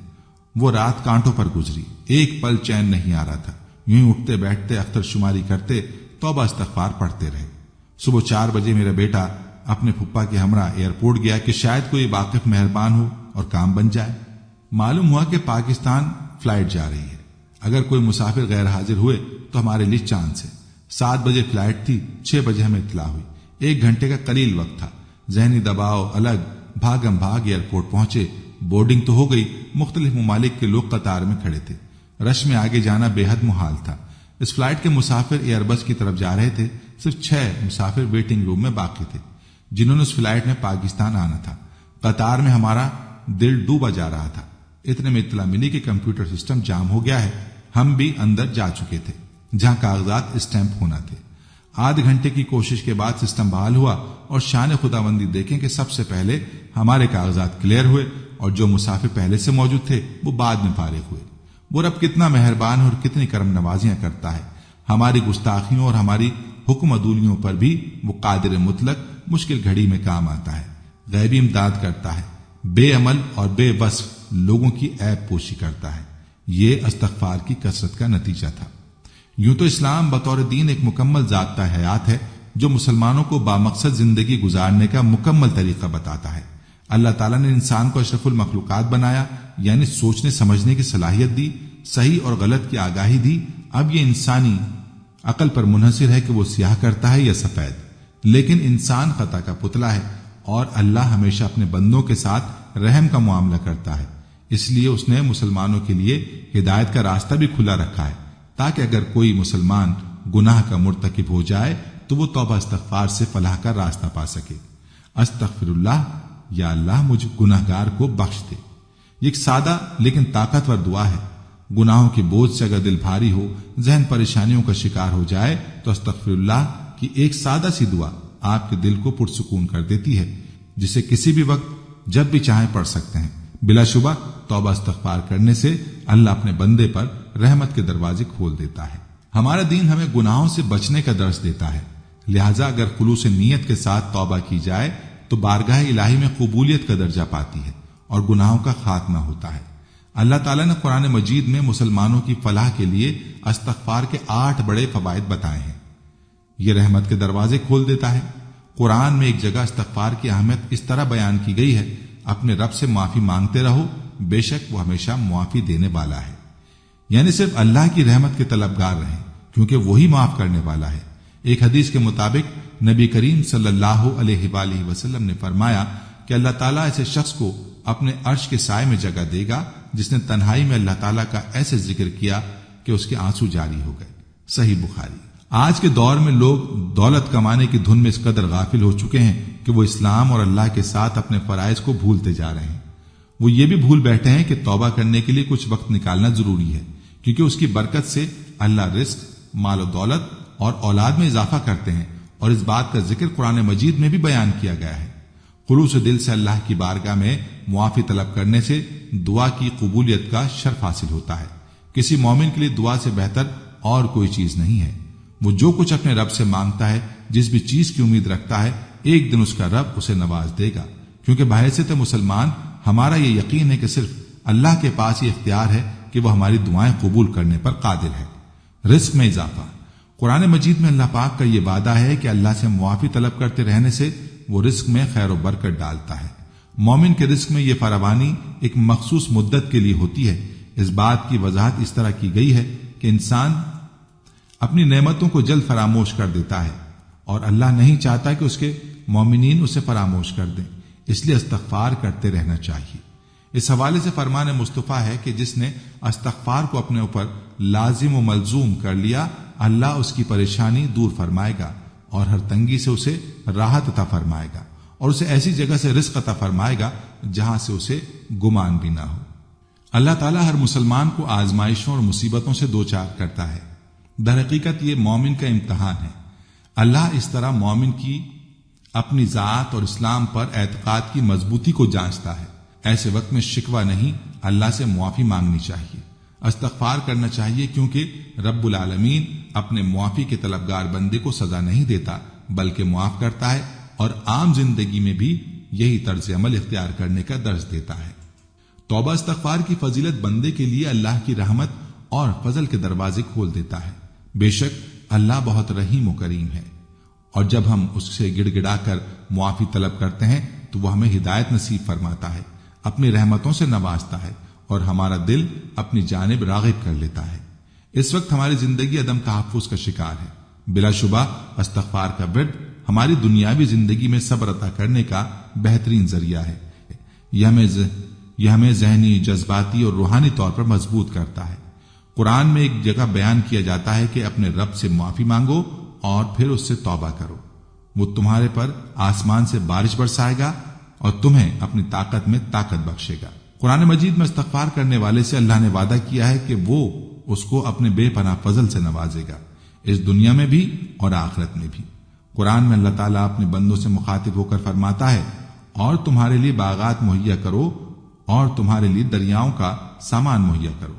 وہ رات کانٹوں پر گزری، ایک پل چین نہیں آ رہا تھا۔ یوں ہی اٹھتے بیٹھتے اختر شماری کرتے توبہ استغفار پڑھتے رہے۔ صبح 4 بجے میرا بیٹا اپنے پھپھا کے ہمراہ ایئرپورٹ گیا کہ شاید کوئی واقف مہربان ہو اور کام بن جائے۔ معلوم ہوا کہ پاکستان فلائٹ جا رہی ہے۔ اگر کوئی مسافر غیر حاضر ہوئے تو ہمارے لیے چانس ہے۔ 7 بجے فلائٹ تھی، 6 بجے ہمیں اطلاع ہوئی۔ 1 گھنٹے کا قلیل وقت تھا۔ ذہنی دباؤ الگ، بھاگم بھاگ ایئرپورٹ پہنچے۔ بورڈنگ تو ہو گئی، مختلف ممالک کے لوگ قطار میں کھڑے تھے۔ رش میں آگے جانا بے حد محال تھا۔ اس فلائٹ کے مسافر ایئر بس کی طرف جا رہے تھے۔ صرف 6 مسافر ویٹنگ روم میں باقی تھے جنہوں نے اس فلائٹ میں پاکستان آنا تھا۔ قطار میں ہمارا دل ڈوبا جا رہا تھا۔ اتنے میں اطلاع ملی کہ کمپیوٹر سسٹم جام ہو گیا ہے۔ ہم بھی اندر جا چکے تھے جہاں کاغذات اسٹیمپ ہونا تھے۔ آدھ گھنٹے کی کوشش کے بعد سسٹم بحال ہوا اور شان خداوندی دیکھیں کہ سب سے پہلے ہمارے کاغذات کلیئر ہوئے اور جو مسافر پہلے سے موجود تھے وہ بعد میں فارغ ہوئے۔ وہ رب کتنا مہربان اور کتنی کرم نوازیاں کرتا ہے۔ ہماری گستاخیوں اور ہماری حکم عدولیوں پر بھی وہ قادر مطلق مشکل گھڑی میں کام آتا ہے، غیبی امداد کرتا ہے، بے عمل اور بے وصف لوگوں کی عیب پوشی کرتا ہے۔ یہ استغفار کی کثرت کا نتیجہ تھا۔ یوں تو اسلام بطور دین ایک مکمل ضابطہ حیات ہے جو مسلمانوں کو بامقصد زندگی گزارنے کا مکمل طریقہ بتاتا ہے۔ اللہ تعالیٰ نے انسان کو اشرف المخلوقات بنایا، یعنی سوچنے سمجھنے کی صلاحیت دی، صحیح اور غلط کی آگاہی دی۔ اب یہ انسانی عقل پر منحصر ہے کہ وہ سیاہ کرتا ہے یا سفید، لیکن انسان خطا کا پتلا ہے اور اللہ ہمیشہ اپنے بندوں کے ساتھ رحم کا معاملہ کرتا ہے۔ اس لیے اس نے مسلمانوں کے لیے ہدایت کا راستہ بھی کھلا رکھا ہے تاکہ اگر کوئی مسلمان گناہ کا مرتکب ہو جائے تو وہ توبہ استغفار سے فلاح کا راستہ پا سکے۔ استغفر اللہ، یا اللہ مجھ گناہگار کو بخش دے۔ یہ ایک سادہ لیکن طاقتور دعا ہے۔ گناہوں کے بوجھ سے اگر دل بھاری ہو، ذہن پریشانیوں کا شکار ہو جائے تو استغفر اللہ کی ایک سادہ سی دعا آپ کے دل کو پرسکون کر دیتی ہے، جسے کسی بھی وقت جب بھی چاہیں پڑھ سکتے ہیں۔ بلا شبہ توبہ استغفار کرنے سے اللہ اپنے بندے پر رحمت کے دروازے کھول دیتا ہے۔ ہمارا دین ہمیں گناہوں سے بچنے کا درس دیتا ہے، لہذا اگر خلوص نیت کے ساتھ توبہ کی جائے تو بارگاہ الہی میں قبولیت کا درجہ پاتی ہے اور گناہوں کا خاتمہ ہوتا ہے۔ اللہ تعالیٰ نے قرآن مجید میں مسلمانوں کی فلاح کے لیے استغفار کے 8 بڑے فوائد بتائے ہیں۔ یہ رحمت کے دروازے کھول دیتا ہے۔ قرآن میں ایک جگہ استغفار کی اہمیت اس طرح بیان کی گئی ہے، اپنے رب سے معافی مانگتے رہو، بے شک وہ ہمیشہ معافی دینے والا ہے۔ یعنی صرف اللہ کی رحمت کے طلبگار رہیں کیونکہ وہی معاف کرنے والا ہے۔ ایک حدیث کے مطابق نبی کریم صلی اللہ علیہ وآلہ وسلم نے فرمایا کہ اللہ تعالیٰ ایسے شخص کو اپنے عرش کے سائے میں جگہ دے گا جس نے تنہائی میں اللہ تعالیٰ کا ایسے ذکر کیا کہ اس کے آنسو جاری ہو گئے۔ صحیح بخاری۔ آج کے دور میں لوگ دولت کمانے کی دھن میں اس قدر غافل ہو چکے ہیں کہ وہ اسلام اور اللہ کے ساتھ اپنے فرائض کو بھولتے جا رہے ہیں۔ وہ یہ بھی بھول بیٹھے ہیں کہ توبہ کرنے کے لیے کچھ وقت نکالنا ضروری ہے، کیونکہ اس کی برکت سے اللہ رزق، مال و دولت اور اولاد میں اضافہ کرتے ہیں، اور اس بات کا ذکر قرآن مجید میں بھی بیان کیا گیا ہے۔ خلوص دل سے اللہ کی بارگاہ میں معافی طلب کرنے سے دعا کی قبولیت کا شرف حاصل ہوتا ہے۔ کسی مومن کے لیے دعا سے بہتر اور کوئی چیز نہیں ہے۔ وہ جو کچھ اپنے رب سے مانگتا ہے، جس بھی چیز کی امید رکھتا ہے، ایک دن اس کا رب اسے نواز دے گا، کیونکہ بحیثیت مسلمان ہمارا یہ یقین ہے کہ صرف اللہ کے پاس یہ اختیار ہے کہ وہ ہماری دعائیں قبول کرنے پر قادر ہے۔ رزق میں اضافہ۔ قرآن مجید میں اللہ پاک کا یہ وعدہ ہے کہ اللہ سے معافی طلب کرتے رہنے سے وہ رزق میں خیر و برکت ڈالتا ہے۔ مومن کے رزق میں یہ فراوانی ایک مخصوص مدت کے لیے ہوتی ہے۔ اس بات کی وضاحت اس طرح کی گئی ہے کہ انسان اپنی نعمتوں کو جلد فراموش کر دیتا ہے، اور اللہ نہیں چاہتا کہ اس کے مومنین اسے فراموش کر دیں، اس لیے استغفار کرتے رہنا چاہیے۔ اس حوالے سے فرمان مصطفیٰ ہے کہ جس نے استغفار کو اپنے اوپر لازم و ملزوم کر لیا، اللہ اس کی پریشانی دور فرمائے گا اور ہر تنگی سے اسے راحت عطا فرمائے گا، اور اسے ایسی جگہ سے رزق عطا فرمائے گا جہاں سے اسے گمان بھی نہ ہو۔ اللہ تعالیٰ ہر مسلمان کو آزمائشوں اور مصیبتوں سے دوچار کرتا ہے۔ در حقیقت یہ مومن کا امتحان ہے۔ اللہ اس طرح مومن کی اپنی ذات اور اسلام پر اعتقاد کی مضبوطی کو جانچتا ہے۔ ایسے وقت میں شکوہ نہیں، اللہ سے معافی مانگنی چاہیے، استغفار کرنا چاہیے، کیونکہ رب العالمین اپنے معافی کے طلبگار بندے کو سزا نہیں دیتا بلکہ معاف کرتا ہے، اور عام زندگی میں بھی یہی طرز عمل اختیار کرنے کا درس دیتا ہے۔ توبہ استغفار کی فضیلت بندے کے لیے اللہ کی رحمت اور فضل کے دروازے کھول دیتا ہے۔ بے شک اللہ بہت رحیم و کریم ہے، اور جب ہم اس سے گڑ گڑا کر معافی طلب کرتے ہیں تو وہ ہمیں ہدایت نصیب فرماتا ہے، اپنی رحمتوں سے نوازتا ہے، اور ہمارا دل اپنی جانب راغب کر لیتا ہے۔ اس وقت ہماری زندگی عدم تحفظ کا شکار ہے۔ بلا شبہ استغفار کا ورد ہماری دنیاوی زندگی میں صبر عطا کرنے کا بہترین ذریعہ ہے۔ یہ ہمیں ذہنی، جذباتی اور روحانی طور پر مضبوط کرتا ہے۔ قرآن میں ایک جگہ بیان کیا جاتا ہے کہ اپنے رب سے معافی مانگو اور پھر اس سے توبہ کرو، وہ تمہارے پر آسمان سے بارش برسائے گا اور تمہیں اپنی طاقت میں طاقت بخشے گا۔ قرآن مجید میں استغفار کرنے والے سے اللہ نے وعدہ کیا ہے کہ وہ اس کو اپنے بے پناہ فضل سے نوازے گا، اس دنیا میں بھی اور آخرت میں بھی۔ قرآن میں اللہ تعالیٰ اپنے بندوں سے مخاطب ہو کر فرماتا ہے، اور تمہارے لیے باغات مہیا کرو اور تمہارے لیے دریاؤں کا سامان مہیا کرو۔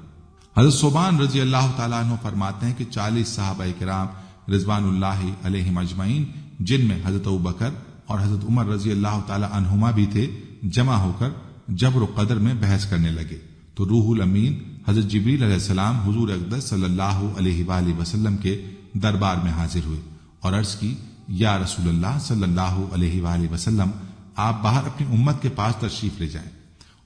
حضرت صوبان رضی اللہ تعالیٰ عنہ فرماتے ہیں کہ 40 صحابہ کرام رضوان اللہ علیہم اجمعین، جن میں حضرت ابوبکر اور حضرت عمر رضی اللہ تعالیٰ عنہما بھی تھے، جمع ہو کر جبر و قدر میں بحث کرنے لگے تو روح الامین حضرت جبریل علیہ السلام حضور اقدس صلی اللہ علیہ وآلہ وسلم کے دربار میں حاضر ہوئے اور عرض کی، یا رسول اللہ صلی اللہ علیہ وآلہ وسلم، آپ باہر اپنی امت کے پاس تشریف لے جائیں،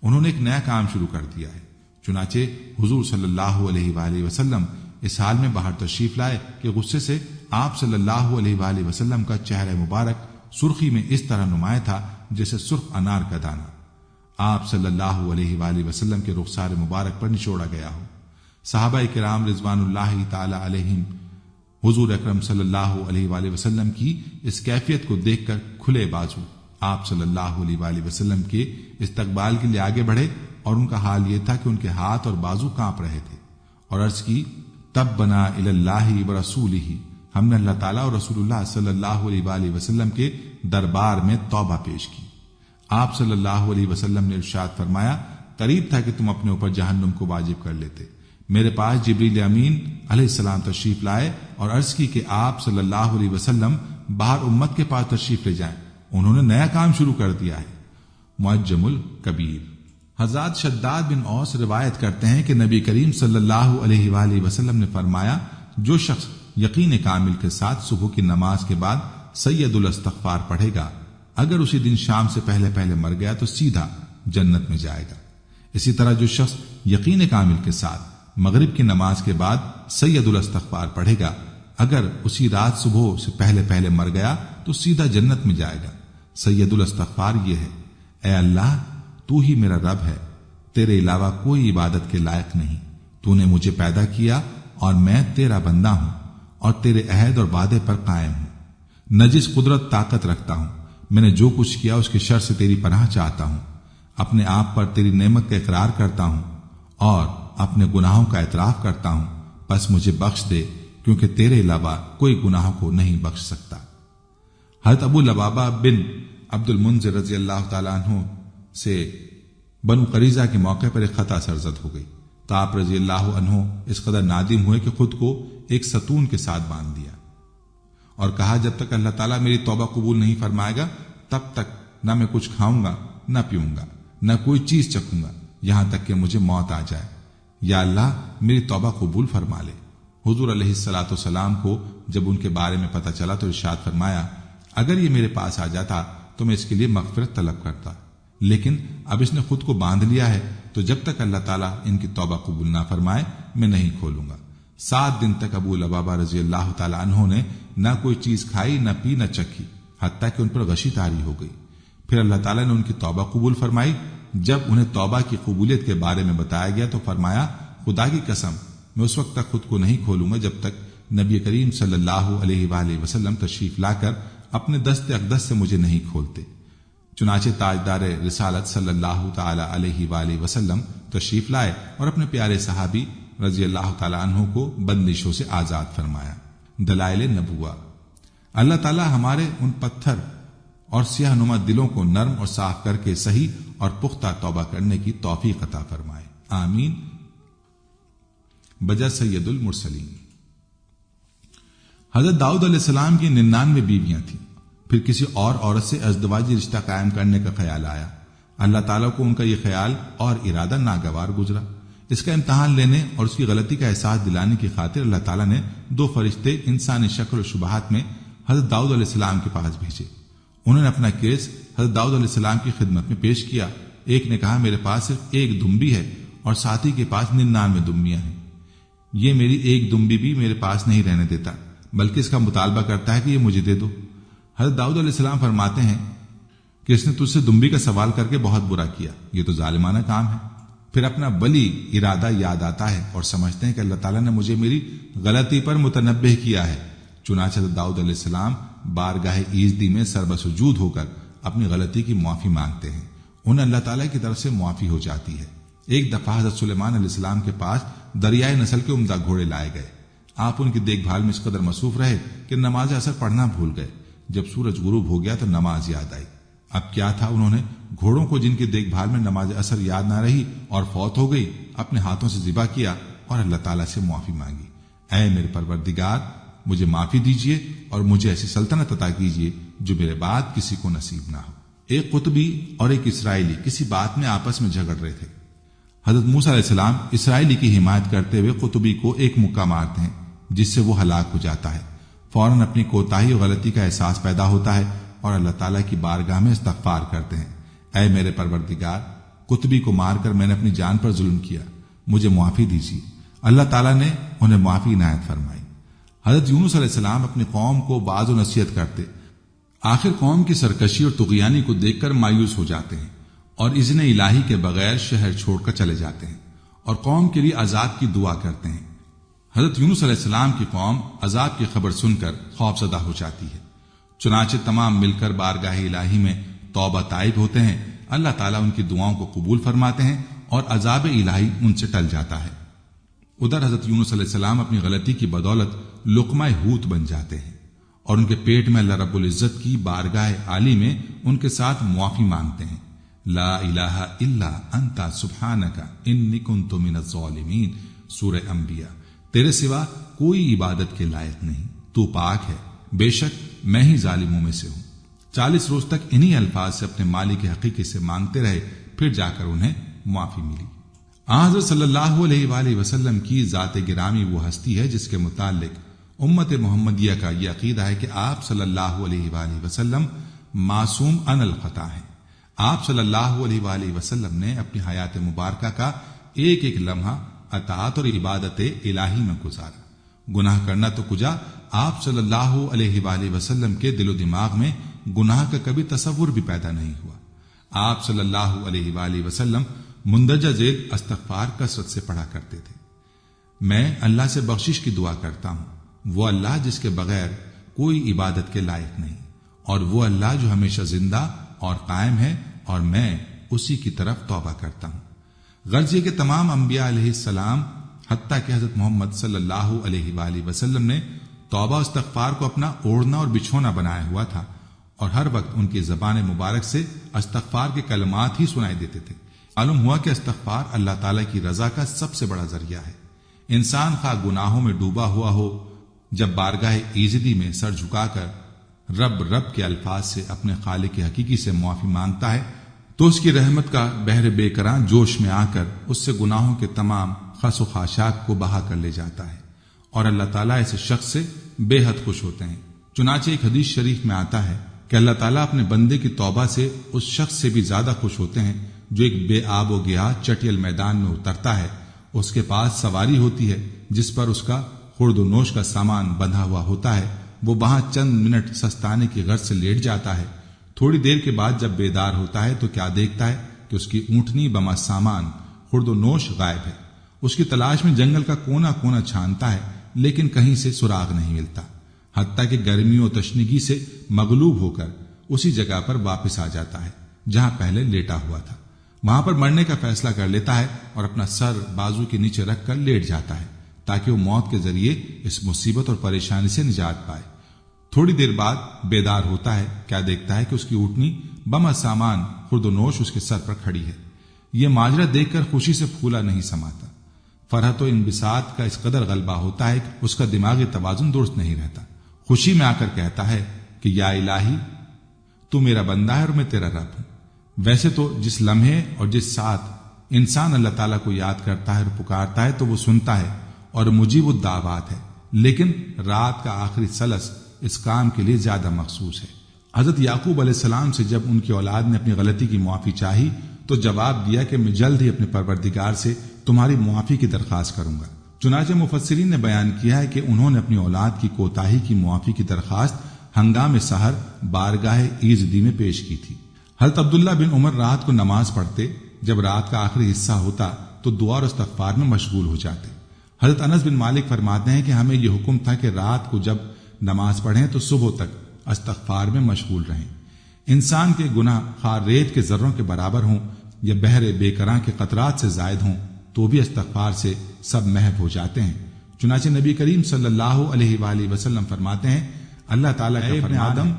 انہوں نے ایک نیا کام شروع کر دیا ہے۔ چنانچہ حضور صلی اللہ علیہ وآلہ وسلم اس حال میں باہر تشریف لائے کہ غصے سے آپ صلی اللہ علیہ وآلہ وسلم کا چہرہ مبارک سرخی میں اس طرح نمایاں تھا جیسے سرخ انار کا دانہ آپ صلی اللہ علیہ وآلہ وسلم کے رخسار مبارک پر نچوڑا گیا ہو۔ صحابہ کرام رضوان اللہ تعالی علیہم حضور اکرم صلی اللہ علیہ وآلہ وسلم کی اس کیفیت کو دیکھ کر کھلے بازو آپ صلی اللہ علیہ وآلہ وسلم کے استقبال کے لیے آگے بڑھے، اور ان کا حال یہ تھا کہ ان کے ہاتھ اور بازو کانپ رہے تھے، اور عرض کی، تب بنا اللہ و رسولہ، ہم نے اللہ تعالیٰ اور رسول اللہ صلی اللہ علیہ وآلہ وسلم کے دربار میں توبہ پیش کی۔ آپ صلی اللہ علیہ وسلم نے ارشاد فرمایا، قریب تھا کہ تم اپنے اوپر جہنم کو واجب کر لیتے۔ میرے پاس جبریل امین علیہ السلام تشریف لائے اور عرض کی کہ آپ صلی اللہ علیہ وسلم باہر امت کے پاس تشریف لے جائیں، انہوں نے نیا کام شروع کر دیا ہے۔ معجم الکبیر۔ حضرت شداد بن اوس روایت کرتے ہیں کہ نبی کریم صلی اللہ علیہ وآلہ وسلم نے فرمایا، جو شخص یقین کامل کے ساتھ صبح کی نماز کے بعد سید الاستغفار پڑھے گا، اگر اسی دن شام سے پہلے پہلے مر گیا تو سیدھا جنت میں جائے گا۔ اسی طرح جو شخص یقین کامل کے ساتھ مغرب کی نماز کے بعد سید الاستغفار پڑھے گا، اگر اسی رات صبح سے پہلے پہلے مر گیا تو سیدھا جنت میں جائے گا۔ سید الاستغفار یہ ہے، اے اللہ، تو ہی میرا رب ہے، تیرے علاوہ کوئی عبادت کے لائق نہیں، تو نے مجھے پیدا کیا اور میں تیرا بندہ ہوں، اور تیرے عہد اور وعدے پر قائم ہوں، نہ جس قدرت طاقت رکھتا ہوں، میں نے جو کچھ کیا اس کے شر سے تیری پناہ چاہتا ہوں، اپنے آپ پر تیری نعمت کا اقرار کرتا ہوں اور اپنے گناہوں کا اعتراف کرتا ہوں، بس مجھے بخش دے کیونکہ تیرے علاوہ کوئی گناہوں کو نہیں بخش سکتا۔ حضرت ابو لبابہ بن عبد المنذر رضی اللہ تعالیٰ عنہ سے بنو قریظہ کے موقع پر ایک خطا سرزد ہو گئی تو آپ رضی اللہ عنہ اس قدر نادم ہوئے کہ خود کو ایک ستون کے ساتھ باندھ دیا اور کہا جب تک اللہ تعالیٰ میری توبہ قبول نہیں فرمائے گا تب تک نہ میں کچھ کھاؤں گا نہ پیوں گا نہ کوئی چیز چکھوں گا یہاں تک کہ مجھے موت آ جائے، یا اللہ میری توبہ قبول فرما لے۔ حضور علیہ الصلوۃ والسلام کو جب ان کے بارے میں پتہ چلا تو ارشاد فرمایا اگر یہ میرے پاس آ جاتا تو میں اس کے لیے مغفرت طلب کرتا، لیکن اب اس نے خود کو باندھ لیا ہے تو جب تک اللہ تعالیٰ ان کی توبہ قبول نہ فرمائے میں نہیں کھولوں گا۔ 7 دن تک ابو لبابہ رضی اللہ تعالیٰ عنہ نے نہ کوئی چیز کھائی نہ پی نہ چکھی، حتیٰ کہ ان پر غشی طاری ہو گئی۔ پھر اللہ تعالیٰ نے ان کی توبہ قبول فرمائی۔ جب انہیں توبہ کی قبولیت کے بارے میں بتایا گیا تو فرمایا خدا کی قسم میں اس وقت تک خود کو نہیں کھولوں گا جب تک نبی کریم صلی اللہ علیہ وآلہ وسلم تشریف لا کر اپنے دست اقدس سے مجھے نہیں کھولتے۔ چنانچہ تاجدار رسالت صلی اللہ تعالی علیہ وآلہ وسلم تشریف لائے اور اپنے پیارے صحابی رضی اللہ تعالی عنہ کو بندشوں سے آزاد فرمایا۔ دلائل نبوہ، اللہ تعالی ہمارے ان پتھر اور سیاہ نما دلوں کو نرم اور صاف کر کے صحیح اور پختہ توبہ کرنے کی توفیق عطا فرمائے، آمین۔ بجا سید المرسلین۔ حضرت داؤد علیہ السلام کی 99 بیویاں تھیں، پھر کسی اور عورت سے ازدواجی رشتہ قائم کرنے کا خیال آیا۔ اللہ تعالیٰ کو ان کا یہ خیال اور ارادہ ناگوار گزرا۔ اس کا امتحان لینے اور اس کی غلطی کا احساس دلانے کی خاطر اللہ تعالیٰ نے 2 فرشتے انسانی شکل و شبہات میں حضرت داؤد علیہ السلام کے پاس بھیجے۔ انہوں نے اپنا کیس حضرت داؤد علیہ السلام کی خدمت میں پیش کیا۔ ایک نے کہا میرے پاس صرف 1 دمبی ہے اور ساتھی کے پاس 99 دمبیاں ہیں، یہ میری 1 دمبی بھی میرے پاس نہیں رہنے دیتا بلکہ اس کا مطالبہ کرتا ہے کہ یہ مجھے دے دو۔ حضرت داؤد علیہ السلام فرماتے ہیں کہ اس نے تجھ سے دمبی کا سوال کر کے بہت برا کیا، یہ تو ظالمانہ کام ہے۔ پھر اپنا ولی ارادہ یاد آتا ہے اور سمجھتے ہیں کہ اللہ تعالیٰ نے مجھے میری غلطی پر متنبہ کیا ہے۔ چنانچہ حضرت داؤد علیہ السلام بارگاہ ایزدی میں سربسجود ہو کر اپنی غلطی کی معافی مانگتے ہیں، انہیں اللہ تعالیٰ کی طرف سے معافی ہو جاتی ہے۔ ایک دفعہ حضرت سلیمان علیہ السلام کے پاس دریائے نسل کے عمدہ گھوڑے لائے گئے۔ آپ ان کی دیکھ بھال میں اس قدر مصروف رہے کہ نماز اثر پڑھنا بھول گئے۔ جب سورج غروب ہو گیا تو نماز یاد آئی۔ اب کیا تھا، انہوں نے گھوڑوں کو جن کی دیکھ بھال میں نماز اثر یاد نہ رہی اور فوت ہو گئی اپنے ہاتھوں سے ذبح کیا اور اللہ تعالیٰ سے معافی مانگی، اے میرے پروردگار مجھے معافی دیجیے اور مجھے ایسی سلطنت عطا کیجیے جو میرے بعد کسی کو نصیب نہ ہو۔ ایک قطبی اور ایک اسرائیلی کسی بات میں آپس میں جھگڑ رہے تھے۔ حضرت موسیٰ علیہ السلام اسرائیلی کی حمایت کرتے ہوئے قطبی کو ایک مکہ مارتے ہیں جس سے وہ ہلاک ہو جاتا ہے۔ فوراً اپنی کوتاہی اور غلطی کا احساس پیدا ہوتا ہے اور اللہ تعالیٰ کی بارگاہ میں استغفار کرتے ہیں، اے میرے پروردگار قطبی کو مار کر میں نے اپنی جان پر ظلم کیا، مجھے معافی دیجیے۔ اللہ تعالیٰ نے انہیں معافی عنایت فرمائی۔ حضرت یونس علیہ السلام اپنی قوم کو باز و نصیحت کرتے، آخر قوم کی سرکشی اور طغیانی کو دیکھ کر مایوس ہو جاتے ہیں اور اذن الہی کے بغیر شہر چھوڑ کر چلے جاتے ہیں اور قوم کے لیے عذاب کی دعا کرتے ہیں۔ حضرت یونس علیہ السلام کی قوم عذاب کی خبر سن کر خوف زدہ ہو جاتی ہے، چنانچہ تمام مل کر بارگاہ الہی میں توبہ طائب ہوتے ہیں۔ اللہ تعالیٰ ان کی دعاؤں کو قبول فرماتے ہیں اور عذاب الہی ان سے ٹل جاتا ہے۔ ادھر حضرت یونس علیہ السلام اپنی غلطی کی بدولت لقمہ حوت بن جاتے ہیں اور ان کے پیٹ میں اللہ رب العزت کی بارگاہ عالی میں ان کے ساتھ معافی مانگتے ہیں، لا الہ الا انت سبحانک انی کنت من الظالمین، سورہ انبیاء۔ تیرے سوا کوئی عبادت کے لائق نہیں، تو پاک ہے، بے شک میں ہی ظالموں میں سے ہوں۔ 40 روز تک انہی الفاظ سے اپنے مالک حقیقی سے مانگتے رہے، پھر جا کر انہیں معافی ملی۔ حضرت صلی اللہ علیہ وآلہ وسلم کی ذات گرامی وہ ہستی ہے جس کے متعلق امت محمدیہ کا یہ عقیدہ ہے کہ آپ صلی اللہ علیہ وآلہ وسلم معصوم عن الخطا ہیں۔ آپ صلی اللہ علیہ وآلہ وسلم نے اپنی حیات مبارکہ کا ایک ایک لمحہ اطاعت اور عبادت الہی میں گزارا۔ گناہ کرنا تو کجا، آپ صلی اللہ علیہ وآلہ وسلم کے دل و دماغ میں گناہ کا کبھی تصور بھی پیدا نہیں ہوا۔ آپ صلی اللہ علیہ وآلہ وسلم مندرجہ ذیل استغفار کثرت سے پڑھا کرتے تھے، میں اللہ سے بخشش کی دعا کرتا ہوں وہ اللہ جس کے بغیر کوئی عبادت کے لائق نہیں، اور وہ اللہ جو ہمیشہ زندہ اور قائم ہے، اور میں اسی کی طرف توبہ کرتا ہوں۔ غرض یہ کہ تمام انبیاء علیہ السلام حتیٰ کہ حضرت محمد صلی اللہ علیہ وآلہ وسلم نے توبہ و استغفار کو اپنا اوڑھنا اور بچھونا بنایا ہوا تھا، اور ہر وقت ان کی زبان مبارک سے استغفار کے کلمات ہی سنائی دیتے تھے۔ معلوم ہوا کہ استغفار اللہ تعالیٰ کی رضا کا سب سے بڑا ذریعہ ہے۔ انسان خواہ گناہوں میں ڈوبا ہوا ہو، جب بارگاہ ایزدی میں سر جھکا کر رب رب کے الفاظ سے اپنے خالق حقیقی سے معافی مانگتا ہے تو اس کی رحمت کا بحر بے کراں جوش میں آ کر اس سے گناہوں کے تمام خس و خاشاک کو بہا کر لے جاتا ہے، اور اللہ تعالیٰ ایسے شخص سے بے حد خوش ہوتے ہیں۔ چنانچہ ایک حدیث شریف میں آتا ہے کہ اللہ تعالیٰ اپنے بندے کی توبہ سے اس شخص سے بھی زیادہ خوش ہوتے ہیں جو ایک بے آب و گیا چٹیل میدان میں اترتا ہے، اس کے پاس سواری ہوتی ہے جس پر اس کا خورد و نوش کا سامان بندھا ہوا ہوتا ہے، وہ وہاں چند منٹ سستانے کی غرض سے لیٹ جاتا ہے، تھوڑی دیر کے بعد جب بیدار ہوتا ہے تو کیا دیکھتا ہے کہ اس کی اونٹنی بما سامان خورد و نوش غائب ہے۔ اس کی تلاش میں جنگل کا کونا کونا چھانتا ہے لیکن کہیں سے سراغ نہیں ملتا، حتیٰ کہ گرمیوں و تشنگی سے مغلوب ہو کر اسی جگہ پر واپس آ جاتا ہے جہاں پہلے لیٹا ہوا تھا، وہاں پر مرنے کا فیصلہ کر لیتا ہے اور اپنا سر بازو کے نیچے رکھ کر لیٹ جاتا ہے تاکہ وہ موت کے ذریعے اس مصیبت اور پریشانی سے نجات پائے۔ تھوڑی دیر بعد بیدار ہوتا ہے، کیا دیکھتا ہے کہ اس کی اونٹنی بما سامان خورد و نوش اس کے سر پر کھڑی ہے۔ یہ ماجرا دیکھ کر خوشی سے پھولا نہیں سماتا، فرحت و انبساط کا اس قدر غلبہ ہوتا ہے کہ اس کا دماغی توازن درست نہیں رہتا۔ خوشی میں آ کر کہتا ہے کہ یا الہی، تو میرا بندہ ہے اور میں تیرا رب ہوں۔ ویسے تو جس لمحے اور جس ساتھ انسان اللہ تعالیٰ کو یاد کرتا ہے اور پکارتا ہے تو وہ سنتا ہے اور مجیب الدعوات ہے، لیکن رات کا آخری ثلث اس کام کے لیے زیادہ مخصوص ہے۔ حضرت یعقوب علیہ السلام سے جب ان کی اولاد نے اپنی غلطی کی معافی چاہی تو جواب دیا کہ میں جلد ہی اپنے پروردگار سے تمہاری معافی کی درخواست کروں گا۔ چنانچہ مفسرین نے بیان کیا ہے کہ انہوں نے اپنی اولاد کی کوتاہی کی معافی کی درخواست ہنگام سحر بارگاہ ایزدی میں پیش کی تھی۔ حضرت عبداللہ بن عمر رات کو نماز پڑھتے، جب رات کا آخری حصہ ہوتا تو دعا اور استغفار میں مشغول ہو جاتے۔ حضرت انس بن مالک فرماتے ہیں کہ ہمیں یہ حکم تھا کہ رات کو جب نماز پڑھیں تو صبح تک استغفار میں مشغول رہیں۔ انسان کے گناہ خواہ ریت کے ذروں کے برابر ہوں یا بحر بے کراں کے قطرات سے زائد ہوں تو بھی استغفار سے سب محو ہو جاتے ہیں۔ چنانچہ نبی کریم صلی اللہ علیہ وآلہ وسلم فرماتے ہیں، اللہ تعالیٰ کا ابن آدم،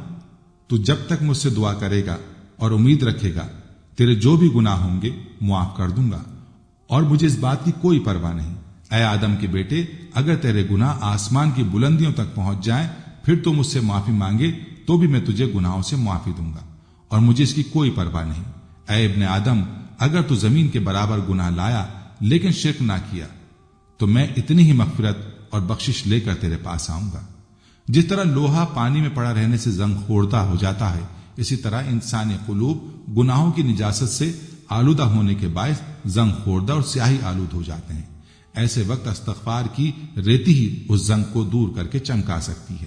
تو جب تک مجھ سے دعا کرے گا اور امید رکھے گا تیرے جو بھی گناہ ہوں گے معاف کر دوں گا، اور مجھے اس بات کی کوئی پرواہ نہیں۔ اے آدم کے بیٹے، اگر تیرے گناہ آسمان کی بلندیوں تک پہنچ جائیں پھر تو مجھ سے معافی مانگے تو بھی میں تجھے گناہوں سے معافی دوں گا، اور مجھے اس کی کوئی پرواہ نہیں۔ اے ابن آدم، اگر تو زمین کے برابر گناہ لایا لیکن شرک نہ کیا تو میں اتنی ہی مغفرت اور بخشش لے کر تیرے پاس آؤں گا۔ جس طرح لوہا پانی میں پڑا رہنے سے زنگ خوردہ ہو جاتا ہے، اسی طرح انسانی قلوب گناہوں کی نجاست سے آلودہ ہونے کے باعث زنگ خوردہ اور سیاہی آلود ہو جاتے ہیں۔ ایسے وقت استغفار کی ریتی ہی اس زنگ کو دور کر کے چمکا سکتی ہے۔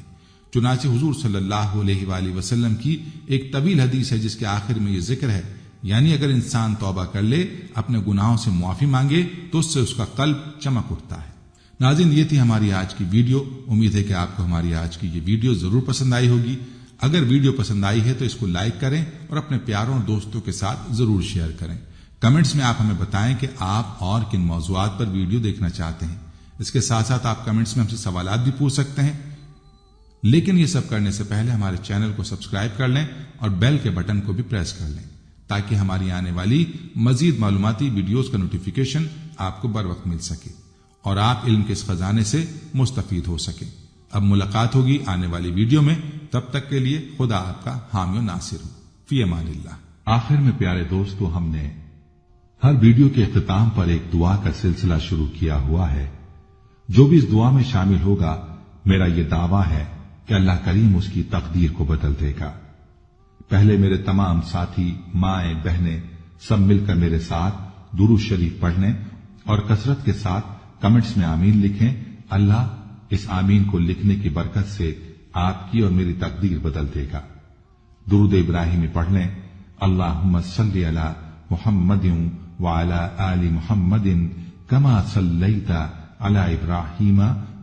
چنانچہ حضور صلی اللہ علیہ وآلہ وسلم کی ایک طویل حدیث ہے جس کے آخر میں یہ ذکر ہے، یعنی اگر انسان توبہ کر لے، اپنے گناہوں سے معافی مانگے تو اس سے اس کا قلب چمک اٹھتا ہے۔ ناظرین، یہ تھی ہماری آج کی ویڈیو۔ امید ہے کہ آپ کو ہماری آج کی یہ ویڈیو ضرور پسند آئی ہوگی۔ اگر ویڈیو پسند آئی ہے تو اس کو لائک کریں اور اپنے پیاروں اور دوستوں کے ساتھ ضرور شیئر کریں۔ کمنٹس میں آپ ہمیں بتائیں کہ آپ اور کن موضوعات پر ویڈیو دیکھنا چاہتے ہیں۔ اس کے ساتھ ساتھ آپ کمنٹس میں ہم سے سوالات بھی پوچھ سکتے ہیں، لیکن یہ سب کرنے سے پہلے ہمارے چینل کو سبسکرائب کر لیں اور بیل کے بٹن کو بھی پریس کر لیں تاکہ ہماری آنے والی مزید معلوماتی ویڈیوز کا نوٹیفیکیشن آپ کو بر وقت مل سکے اور آپ علم کے اس خزانے سے مستفید ہو سکیں۔ اب ملاقات ہوگی آنے والی ویڈیو میں، تب تک کے لیے خدا آپ کا حامی و ناصر ہو۔ فی امان اللہ۔ آخر میں پیارے دوستو، ہم نے ہر ویڈیو کے اختتام پر ایک دعا کا سلسلہ شروع کیا ہوا ہے۔ جو بھی اس دعا میں شامل ہوگا، میرا یہ دعویٰ ہے کہ اللہ کریم اس کی تقدیر کو بدل دے گا۔ پہلے میرے تمام ساتھی، مائیں، بہنیں سب مل کر میرے ساتھ درود شریف پڑھنے اور کثرت کے ساتھ کمنٹس میں آمین لکھیں۔ اللہ اس آمین کو لکھنے کی برکت سے آپ کی اور میری تقدیر بدل دے گا۔ درود ابراہیمی پڑھ لیں۔ اللہم صلی علی محمد وعلی آل محمد کما صلیت علی ابراہیم